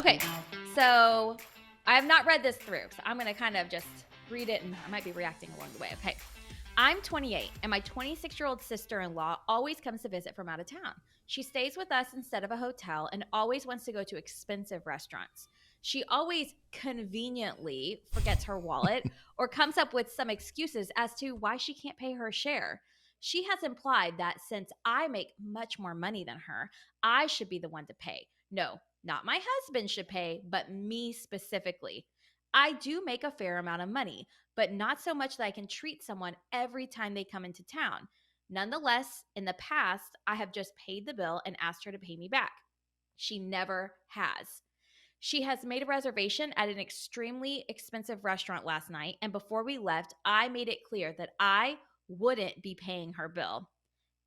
Okay, so I have not read this through, so I'm going to kind of just read it and I might be reacting along the way. Okay. I'm 28, and my 26-year-old sister-in-law always comes to visit from out of town. She stays with us instead of a hotel and always wants to go to expensive restaurants. She always conveniently forgets her wallet or comes up with some excuses as to why she can't pay her share. She has implied that since I make much more money than her, I should be the one to pay. No, not my husband should pay, but me specifically. I do make a fair amount of money, but not so much that I can treat someone every time they come into town. Nonetheless, in the past, I have just paid the bill and asked her to pay me back. She never has. She has made a reservation at an extremely expensive restaurant last night, and before we left, I made it clear that I wouldn't be paying her bill.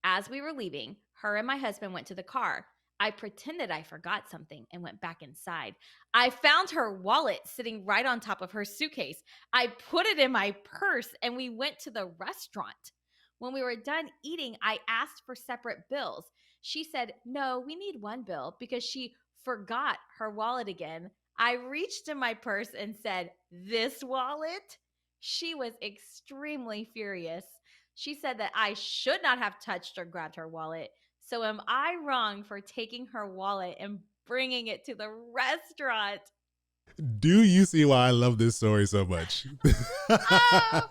As we were leaving, her and my husband went to the car. I pretended I forgot something and went back inside. I found her wallet sitting right on top of her suitcase. I put it in my purse and we went to the restaurant. When we were done eating, I asked for separate bills. She said, "No, we need one bill," because she forgot her wallet again. I reached in my purse and said, "This wallet?" She was extremely furious. She said that I should not have touched or grabbed her wallet. So am I wrong for taking her wallet and bringing it to the restaurant? Do you see why I love this story so much? Oh,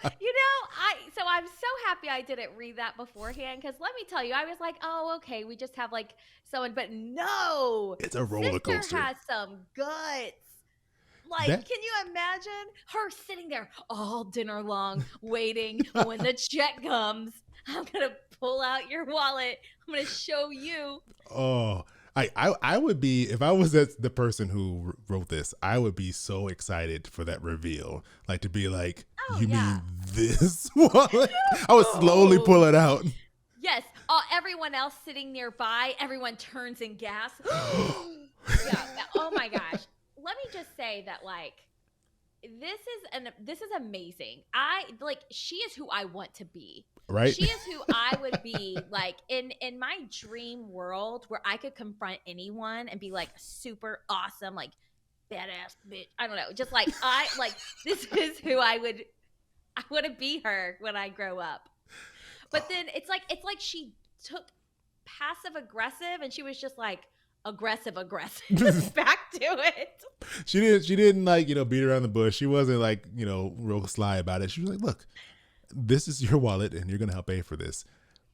I'm so happy I didn't read that beforehand, because let me tell you, I was like, oh, okay, we just have like someone, but no, It's a roller sister coaster. has some guts. Like, That can you imagine her sitting there all dinner long waiting when the check comes? I'm going to pull out your wallet. I'm going to show you. oh, I would be, if I was the person who wrote this, I would be so excited for that reveal. Like to be like, Oh, you yeah. mean this wallet? I would slowly pull it out. Yes. Everyone else sitting nearby, everyone turns and gasps. Yeah. Oh my gosh. Let me just say that, like, this is amazing. She is who I want to be. Right? She is who I would be, like, in my dream world where I could confront anyone and be like super awesome, like badass bitch. I don't know. Just like this is who I want to be her when I grow up. But then it's like she took passive aggressive and she was just like aggressive back to it. She didn't like, beat around the bush. She wasn't like, real sly about it. She was like, look, this is your wallet and you're going to help pay for this.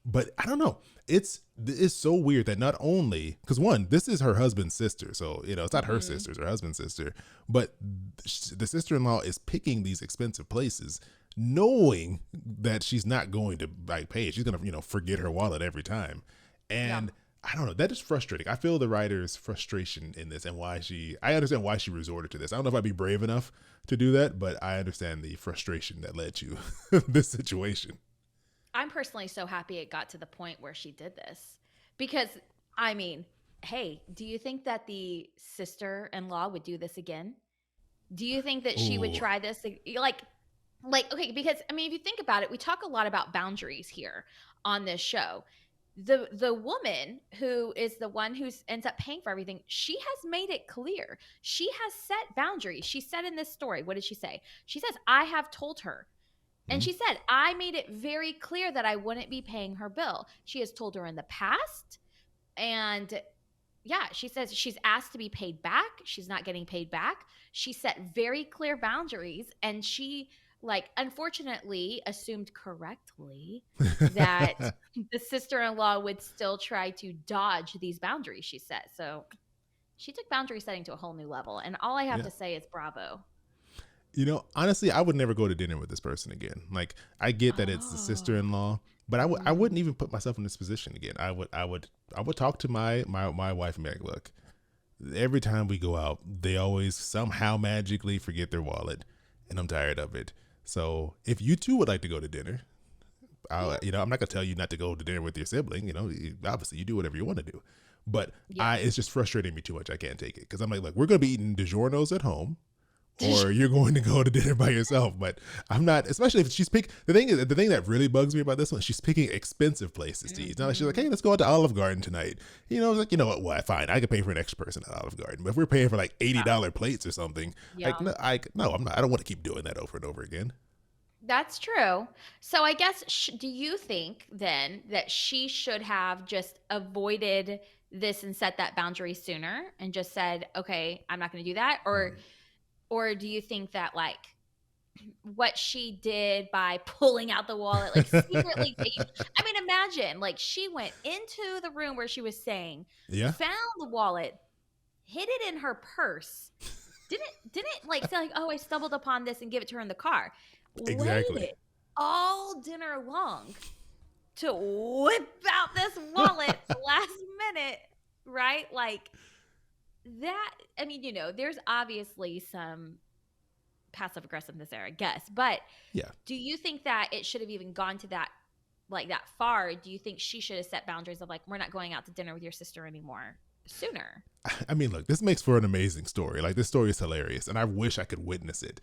But I don't know. It's so weird that not only, because one, this is her husband's sister. So, it's not her sister, it's her husband's sister. But the sister-in-law is picking these expensive places knowing that she's not going to like pay. She's going to, forget her wallet every time. And I don't know. That is frustrating. I feel the writer's frustration in this and I understand why she resorted to this. I don't know if I'd be brave enough to do that, but I understand the frustration that led to this situation. I'm personally so happy it got to the point where she did this, because, I mean, hey, do you think that the sister-in-law would do this again? Do you think that she would Ooh. try this? Okay, because, I mean, if you think about it, we talk a lot about boundaries here on this show. The woman who is the one who ends up paying for everything, she has made it clear. She has set boundaries. She said in this story, what did she say? She says, I have told her. And she said, I made it very clear that I wouldn't be paying her bill. She has told her in the past. And yeah, she says she's asked to be paid back. She's not getting paid back. She set very clear boundaries. And she, unfortunately assumed correctly that the sister-in-law would still try to dodge these boundaries she set. So she took boundary setting to a whole new level. And all I have to say is bravo. Honestly, I would never go to dinner with this person again. Like, I get that it's the sister-in-law, but I wouldn't even put myself in this position again. I would talk to my wife and be like, look, every time we go out, they always somehow magically forget their wallet, and I'm tired of it. So if you two would like to go to dinner, I'm not gonna tell you not to go to dinner with your sibling. Obviously you do whatever you want to do, but it's just frustrating me too much. I can't take it because I'm like, look, we're gonna be eating DiGiorno's at home. or you're going to go to dinner by yourself. But I'm not, especially if she's picking, the thing that really bugs me about this one, she's picking expensive places to eat. It's not like she's like, hey, let's go out to Olive Garden tonight. It's like, you know what, well, fine, I could pay for an extra person at Olive Garden. But if we're paying for like $80 plates or something, Yeah. no, I'm not, I don't want to keep doing that over and over again. That's true. So I guess, do you think then that she should have just avoided this and set that boundary sooner and just said, okay, I'm not going to do that? Or do you think that like what she did by pulling out the wallet, like secretly taking, I mean, imagine like she went into the room where she was staying, Yeah, found the wallet, hid it in her purse, didn't like say like, oh, I stumbled upon this and give it to her in the car. exactly. Waited all dinner long to whip out this wallet last minute, right? Like that. I mean, there's obviously some passive aggressiveness there, I guess. But Yeah. do you think that it should have even gone to that, like that far? Do you think she should have set boundaries of like, we're not going out to dinner with your sister anymore sooner? I mean, look, this makes for an amazing story. Like, this story is hilarious, and I wish I could witness it.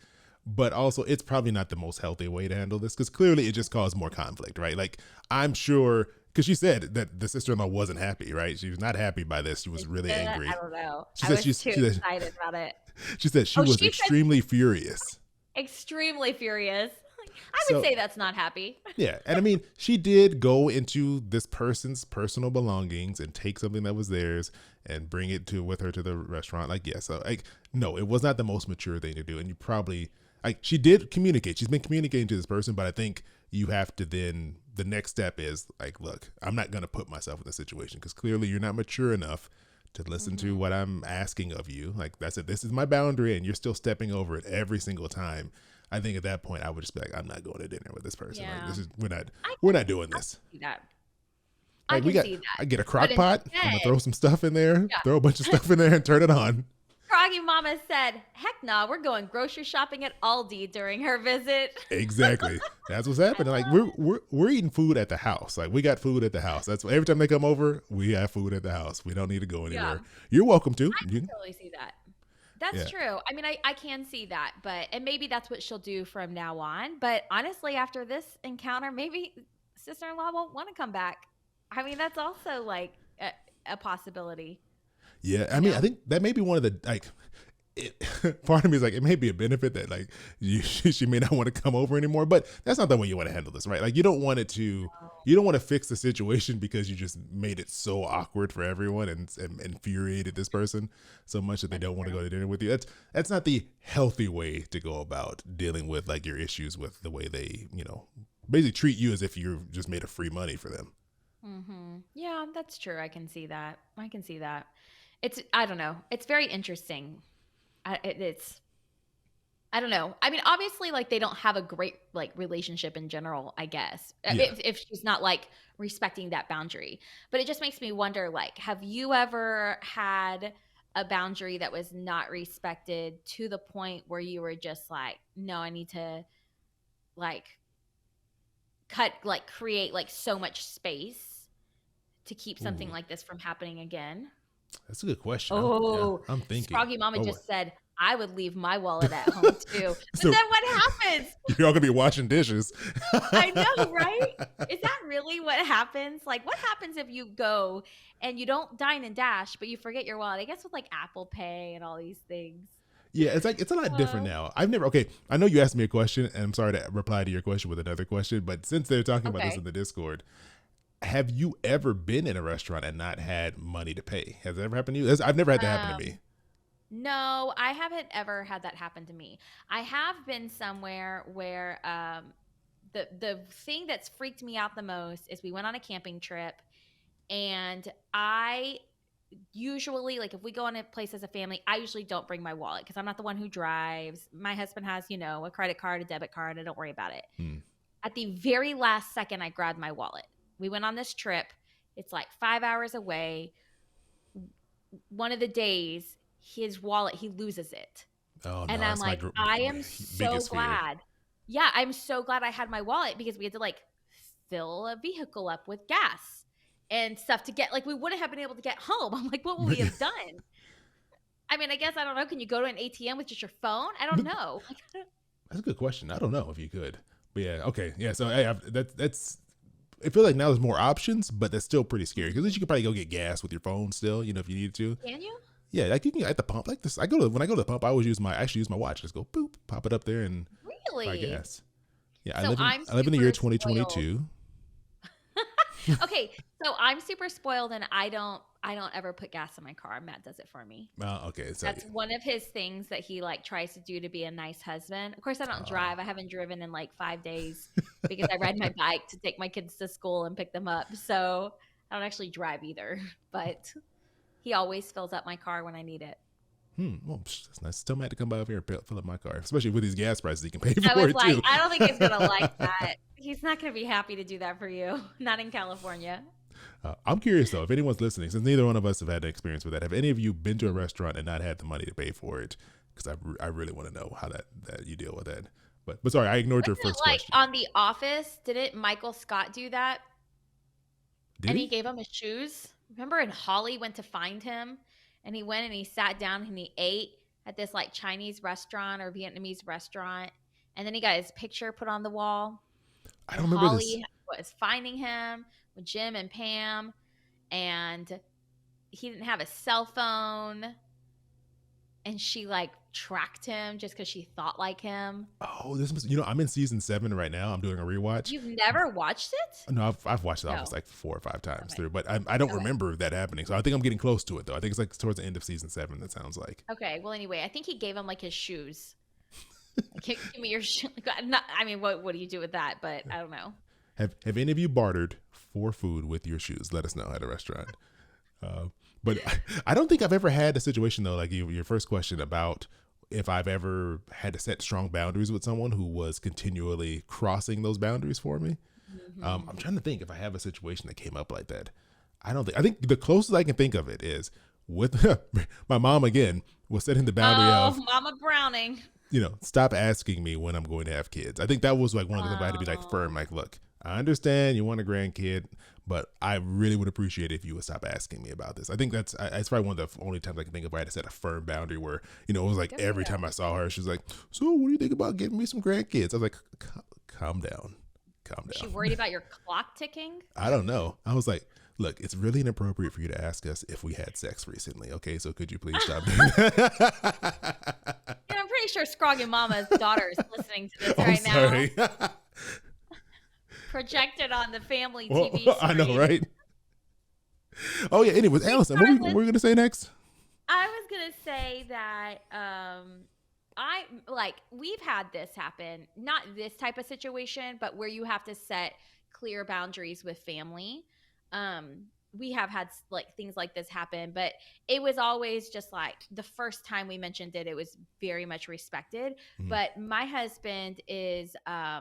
But also, it's probably not the most healthy way to handle this because clearly it just caused more conflict, right? Like, I'm sure, because she said that the sister-in-law wasn't happy, right? She was not happy by this. She was really angry. I don't know. She I said was too excited about it. She said she was She said extremely furious. extremely furious. I So- would say that's not happy. Yeah, and I mean, she did go into this person's personal belongings and take something that was theirs and bring it with her to the restaurant. Like, yeah, so like, no, it was not the most mature thing to do, and you probably like she did communicate. She's been communicating to this person, but I think you have to then the next step is like, look, I'm not gonna put myself in this situation because clearly you're not mature enough to listen to what I'm asking of you. Like, that's it. This is my boundary, and you're still stepping over it every single time. I think at that point I would just be like, I'm not going to dinner with this person. Yeah. Like, this is we're not doing this. See that. Like, I can see that. I get a crock But pot. I'm gonna instead- throw some stuff in there. Yeah. Throw a bunch of stuff in there and turn it on. Froggy Mama said, heck no, we're going grocery shopping at Aldi during her visit. Exactly. That's what's happening. Like, we're eating food at the house. Like, we got food at the house. That's every time they come over, we have food at the house. We don't need to go anywhere. You're welcome to. I can totally see that. That's true. I mean, I can see that, and maybe that's what she'll do from now on. But honestly, after this encounter, maybe sister-in-law won't want to come back. I mean, that's also like a possibility. Yeah, I mean, I think that may be one of the like. Part of me is like, it may be a benefit that like she may not want to come over anymore, but that's not the way you want to handle this, right? Like, you don't want to fix the situation because you just made it so awkward for everyone and infuriated this person so much that they don't want to go to dinner with you. That's not the healthy way to go about dealing with like your issues with the way they basically treat you as if you just made a free money for them. Mm-hmm. Yeah, that's true. I can see that. I don't know. It's very interesting. I don't know. I mean, obviously, like they don't have a great like relationship in general, I guess. Yeah. If she's not like respecting that boundary. But it just makes me wonder, like, have you ever had a boundary that was not respected to the point where you were just like, no, I need to like create like so much space to keep something Ooh. like this from happening again? That's a good question. I'm thinking. Froggy Mama Oh, just said, I would leave my wallet at home too. But So- then what happens? You're all gonna be washing dishes. I know, right? Is that really what happens? Like, what happens if you go and you don't dine and dash, but you forget your wallet? I guess with like Apple Pay and all these things. Yeah, it's a lot different now. I know you asked me a question, and I'm sorry to reply to your question with another question, but since they're talking about this Okay. in the Discord, have you ever been in a restaurant and not had money to pay? Has that ever happened to you? I've never had that happen to me. No, I haven't ever had that happen to me. I have been somewhere where the thing that's freaked me out the most is we went on a camping trip, and I usually, like, if we go on a place as a family, I usually don't bring my wallet because I'm not the one who drives. My husband has, a credit card, a debit card. I don't worry about it. Hmm. At the very last second, I grabbed my wallet. We went on this trip. It's like 5 hours away. One of the days, his wallet, he loses it. Oh no, And I'm that's like, my I am so biggest fear. glad. Yeah, I'm so glad I had my wallet because we had to like fill a vehicle up with gas and stuff to get, like, we wouldn't have been able to get home. I'm like, what would we have done? I mean, I guess I don't know. Can you go to an ATM with just your phone? I don't know. Like, That's a good question. I don't know if you could, but yeah, okay, yeah. So hey, that's. I feel like now there's more options, but that's still pretty scary because at least you could probably go get gas with your phone still, if you needed to. can you? Yeah, like you can at the pump. Like this, when I go to the pump, I always actually use my watch. Just go boop, pop it up there and buy Really? gas. Yeah, So I'm I live in the year super spoiled. 2022. Okay, so I'm super spoiled and I don't ever put gas in my car. Matt does it for me. Okay, so That's one of his things that he like tries to do to be a nice husband. Of course, I don't oh, drive. I haven't driven in like 5 days because I ride my bike to take my kids to school and pick them up. So I don't actually drive either. But he always fills up my car when I need it. well, that's nice. Tell Matt to come by over here and fill up my car, especially with these gas prices. He can pay I for was it like, too. I don't think he's gonna like that. He's not gonna be happy to do that for you. Not in California. I'm curious though, if anyone's listening, since neither one of us have had an experience with that, have any of you been to a restaurant and not had the money to pay for it? Because I really want to know how that you deal with that. But sorry, I ignored your Wasn't it first like question. on The Office? Didn't Michael Scott do that? Did And he he? gave him his shoes. Remember, and Holly went to find him, and he went and he sat down and he ate at this like Chinese restaurant or Vietnamese restaurant, and then he got his picture put on the wall, I and don't remember this. Holly was finding him with Jim and Pam, and he didn't have a cell phone, and she like tracked him just because she thought like him. Oh, I'm in season 7 right now. I'm doing a rewatch. You've never watched it? No, I've watched The Office No. like 4 or 5 times Okay. through, but I don't Okay. remember that happening. So I think I'm getting close to it though. I think it's like towards the end of season 7. That sounds like. Okay. Well, anyway, I think he gave him like his shoes. Like, give me your shoe. I mean, what do you do with that? But I don't know. Have any of you bartered for food with your shoes? Let us know at a restaurant. Uh, but I don't think I've ever had a situation though, like your first question about if I've ever had to set strong boundaries with someone who was continually crossing those boundaries for me. I'm Hmm. trying to think if I have a situation that came up like that. I don't think. I think the closest I can think of it is with my mom again was setting the boundary Oh, of Mama Browning. stop asking me when I'm going to have kids. I think that was like one of the things I had to be like Oh, firm. Like, look, I understand you want a grandkid, but I really would appreciate it if you would stop asking me about this. I think that's probably one of the only times I can think of where I had to set a firm boundary where, it was like good for every you. time I saw her, she was like, so what do you think about getting me some grandkids? I was like, calm down, calm Was she down. worried about your clock ticking? I don't know. I was like, look, it's really inappropriate for you to ask us if we had sex recently. Okay, so could you please stop doing that? Yeah, I'm pretty sure Scroggy Mama's daughter is listening to this I'm right now, sorry. projected on the family Well, TV I know, screen. right? Oh yeah. Anyways, Allison, what were you gonna say next? I was gonna say that I like we've had this happen, not this type of situation, but where you have to set clear boundaries with family. We have had like things like this happen, but it was always just like the first time we mentioned it, it was very much respected. Mhm. But my husband is I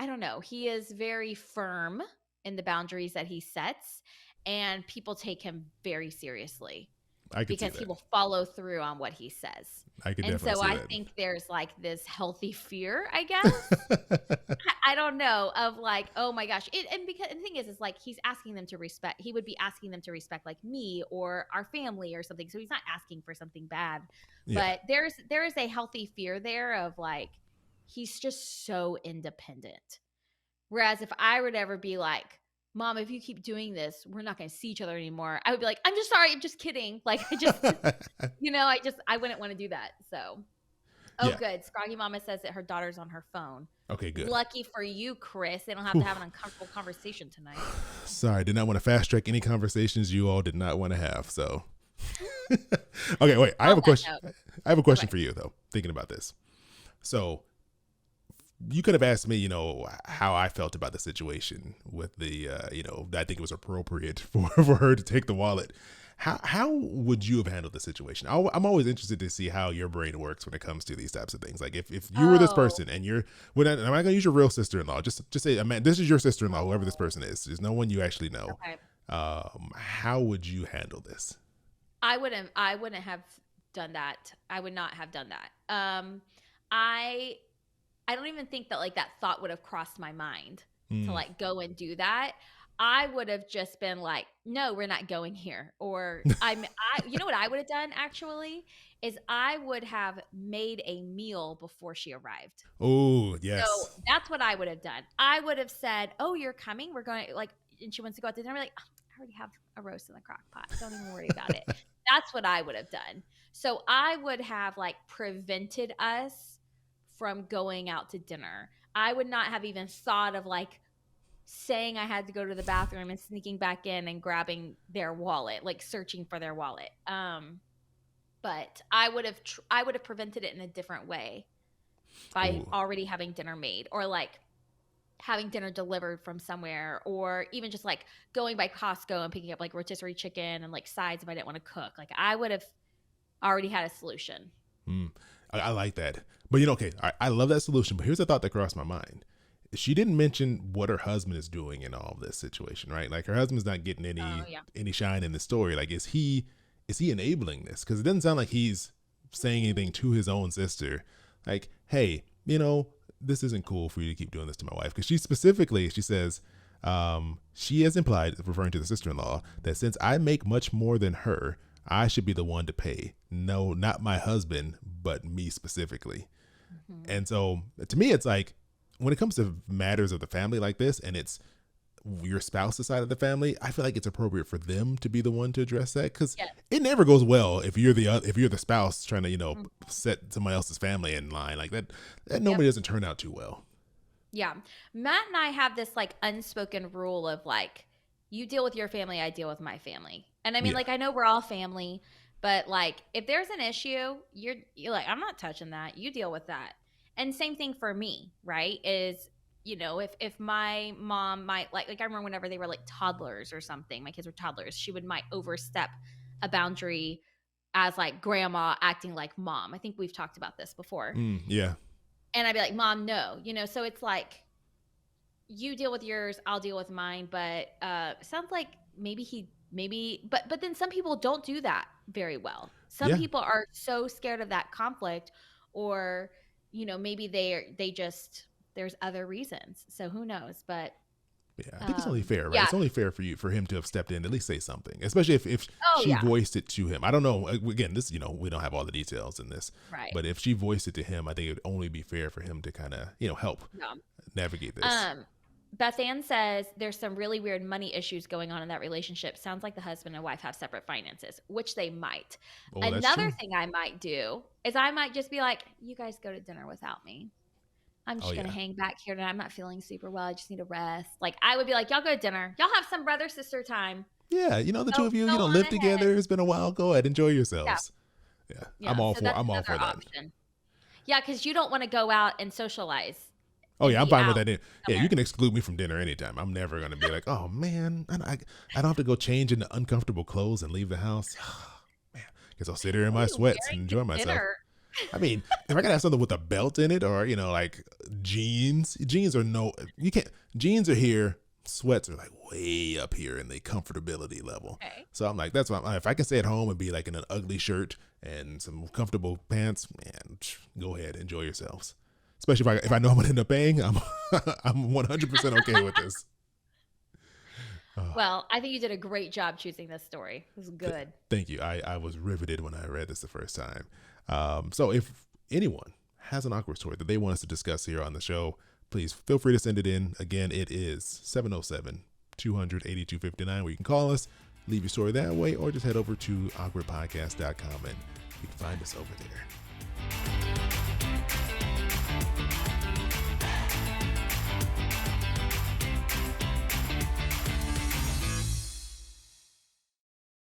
don't know, he is very firm in the boundaries that he sets, and people take him very seriously I could see because he that. will follow through on what he says. I could And definitely so see I that. think there's like this healthy fear, I guess. I don't know, of like, oh my gosh. And because the thing is like he's asking them to respect, he would be asking them to respect like me or our family or something. So he's not asking for something bad. Yeah, But there is a healthy fear there of like he's just so independent. Whereas if I would ever be like, Mom, if you keep doing this, we're not going to see each other anymore. I would be like, I'm just sorry. I'm just kidding. Like, I wouldn't want to do that. So, oh, yeah. good. Scroggy Mama says that her daughter's on her phone. Okay, good. Lucky for you, Chris. They don't have to Whew. have an uncomfortable conversation tonight. Sorry, did not want to fast track any conversations you all did not want to have. So, okay, wait. I have On a that question. note, I have a question okay. for you though. Thinking about this, so you could have asked me, how I felt about the situation with the, I think it was appropriate for her to take the wallet. How would you have handled the situation? I'm always interested to see how your brain works when it comes to these types of things. Like if you were this Oh, person and I'm not gonna use your real sister-in-law. Just say, man, this is your sister-in-law, whoever this person is. There's no one you actually know. okay. How would you handle this? I wouldn't have done that. I would not have done that. I I don't even think that like that thought would have crossed my mind to Mm, like go and do that. I would have just been like, no, we're not going here. Or you know what I would have done actually is I would have made a meal before she arrived. Oh, So yes. that's what I would have done. I would have said, oh, you're coming. We're going like, and she wants to go out to dinner. I'm like, oh, I already have a roast in the crock pot. Don't even worry about it. That's what I would have done. So I would have like prevented us from going out to dinner. I would not have even thought of like saying I had to go to the bathroom and sneaking back in and grabbing their wallet, like searching for their wallet. But I would have prevented it in a different way by Ooh. already having dinner made, or like having dinner delivered from somewhere, or even just like going by Costco and picking up like rotisserie chicken and like sides if I didn't want to cook. Like I would have already had a solution. I like that. But okay, I love that solution. But here's a thought that crossed my mind. She didn't mention what her husband is doing in all of this situation, right? Like her husband's not getting Oh yeah. any shine in the story. Like is he enabling this? Because it doesn't sound like he's saying anything to his own sister. Like, hey, this isn't cool for you to keep doing this to my wife. Because she says, she has implied, referring to the sister-in-law, that since I make much more than her, I should be the one to pay. No, not my husband, but me specifically. Mm-hmm. And so to me, it's like when it comes to matters of the family like this, and it's your spouse's side of the family, I feel like it's appropriate for them to be the one to address that, because Yes. it never goes well if you're the spouse trying to Mm-hmm. set somebody else's family in line like that. That normally doesn't turn out too well. Yeah. Matt and I have this like unspoken rule of like, you deal with your family, I deal with my family. And I mean, Yeah. like, I know we're all family, but like, if there's an issue, you're like, I'm not touching that. You deal with that. And same thing for me, right? Is, if my mom might like I remember whenever they were like toddlers or something, my kids were toddlers, she might overstep a boundary as like grandma acting like mom. I think we've talked about this before. Yeah. And I'd be like, Mom, no, so it's like, you deal with yours, I'll deal with mine. But sounds like but then some people don't do that very well. Some Yeah. people are so scared of that conflict, or maybe they just, there's other reasons. So who knows? But Yeah, I think it's only fair, right? yeah. It's only fair for him to have stepped in, at least say something, especially if Oh she yeah. voiced it to him. I don't know. Again, this, we don't have all the details in this, Right. but if she voiced it to him, I think it would only be fair for him to kind of, help Yeah. navigate this. Beth Ann says there's some really weird money issues going on in that relationship. Sounds like the husband and wife have separate finances, which they might. Oh, that's Another true. thing I might do is I might just be like, you guys go to dinner without me. I'm just Oh, going to yeah. hang back here tonight. I'm not feeling super well. I just need a rest. Like, I would be like, y'all go to dinner. Y'all have some brother-sister time. Yeah, the two of you, Go on live ahead. together. It's been a while. Go ahead, enjoy yourselves. Yeah, Yeah, I'm all so for. that's I'm all another for that. option. Yeah, because you don't want to go out and socialize. Oh yeah, I'm be fine with out that. Yeah, somewhere. you can exclude me from dinner anytime. I'm never gonna be like, oh man, I don't have to go change into uncomfortable clothes and leave the house. Man, guess I'll sit here in What my are you sweats wearing and to enjoy myself. dinner? I mean, if I gotta have something with a belt in it, or like jeans are you can't. Jeans are here. Sweats are like way up here in the comfortability level. Okay. So I'm like, that's why if I can stay at home and be like in an ugly shirt and some comfortable pants, man, go ahead, enjoy yourselves. Especially if I know I'm gonna end up paying, I'm 100% okay with this. Well, I think you did a great job choosing this story. It was good. Thank you. I was riveted when I read this the first time. So if anyone has an awkward story that they want us to discuss here on the show, please feel free to send it in. Again, it is 707-200-8259, where you can call us, leave your story that way, or just head over to awkwardpodcast.com and you can find us over there.